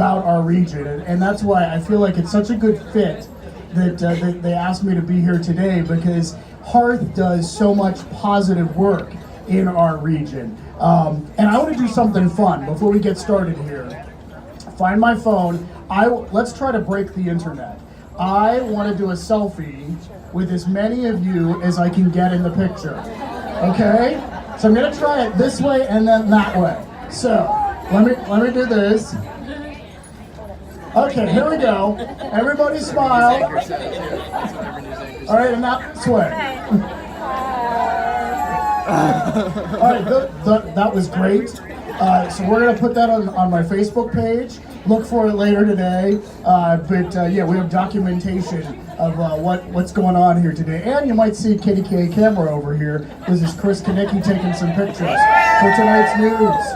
about our region, and that's why I feel like it's such a good fit that they asked me to be here today, because HEARTH does so much positive work in our region. And I want to do something fun before we get started here. Find my phone. Let's try to break the internet. I want to do a selfie with as many of you as I can get in the picture. Okay? So I'm going to try it this way and then that way. So let me do this. Okay, here we go. Everybody smile. All right, and that way. All right, that was great. So we're going to put that on my Facebook page. Look for it later today. Yeah, we have documentation of what's going on here today. And you might see Kitty K camera over here. This is Chris Kanicki taking some pictures for tonight's news.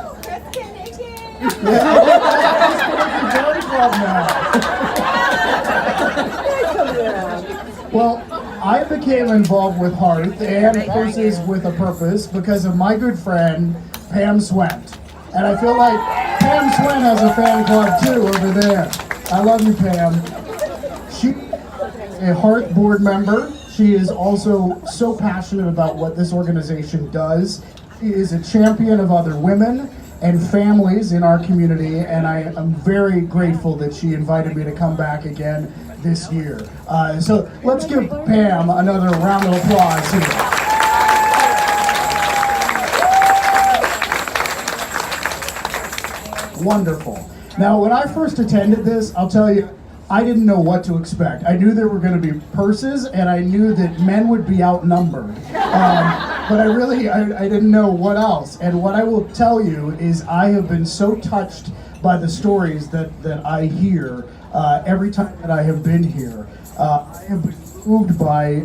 Well, I became involved with HEARTH and Purses with a Purpose because of my good friend Pam Swent. And I feel like Pam Swent has a fan club too over there. I love you, Pam. She is a HEARTH board member. She is also so passionate about what this organization does. She is a champion of other women and families in our community, and I am very grateful that she invited me to come back again this year. So let's give Pam another round of applause here. Wonderful. Now, when I first attended this, I'll tell you, I didn't know what to expect. I knew there were going to be purses, and I knew that men would be outnumbered. But I didn't know what else. And what I will tell you is I have been so touched by the stories that I hear every time that I have been here. I have been moved by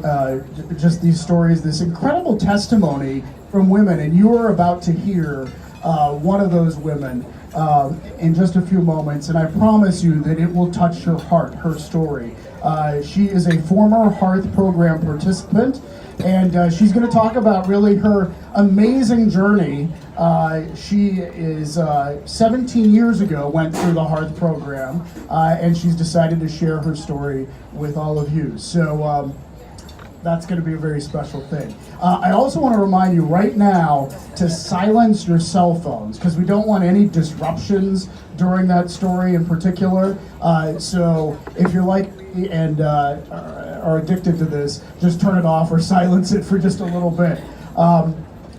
just these stories, this incredible testimony from women, and you are about to hear one of those women in just a few moments, and I promise you that it will touch your heart, her story. She is a former HEARTH program participant, and she's going to talk about really her amazing journey. She is 17 years ago went through the HEARTH program, and she's decided to share her story with all of you. So that's going to be a very special thing. I also want to remind you right now to silence your cell phones, because we don't want any disruptions during that story in particular. So if you're like me and are addicted to this, just turn it off or silence it for just a little bit.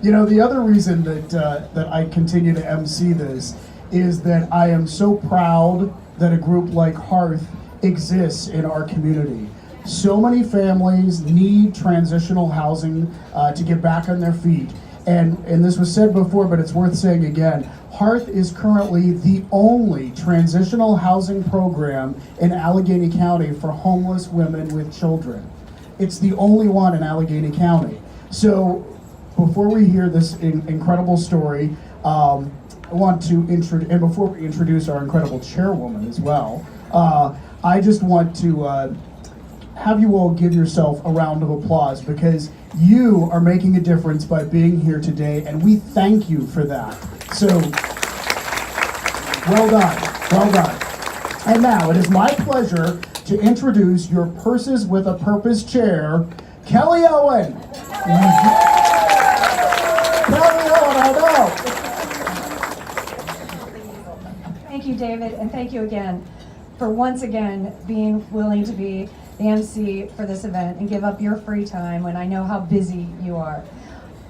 You know, the other reason that I continue to MC this is that I am so proud that a group like HEARTH exists in our community. So many families need transitional housing to get back on their feet. And this was said before, but it's worth saying again. HEARTH is currently the only transitional housing program in Allegheny County for homeless women with children. It's the only one in Allegheny County. So before we hear this incredible story, I want to and before we introduce our incredible chairwoman as well, I just want to have you all give yourself a round of applause, because you are making a difference by being here today, and we thank you for that. So, well done, well done. And now it is my pleasure to introduce your Purses with a Purpose chair, Kelly Owen. Kelly Owen, I know. Thank you, David, and thank you again for once again being willing to be the MC for this event and give up your free time when I know how busy you are.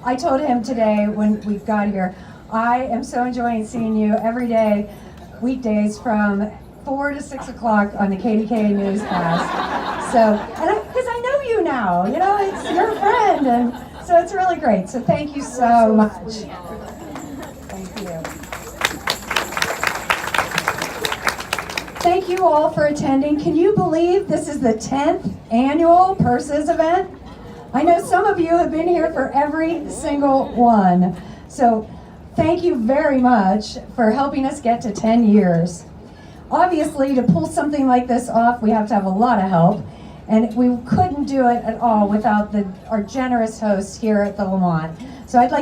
I told him today when we got here, I am so enjoying seeing you every day, weekdays from 4 to 6 o'clock on the KDK newscast. So, because I know you now, you know, it's your friend, and so it's really great. So thank you so much. Thank you. Thank you all for attending. Can you believe this is the 10th annual Purses event? I know some of you have been here for every single one. So thank you very much for helping us get to 10 years. Obviously, to pull something like this off, we have to have a lot of help. And we couldn't do it at all without our generous hosts here at the Lamont. So I'd like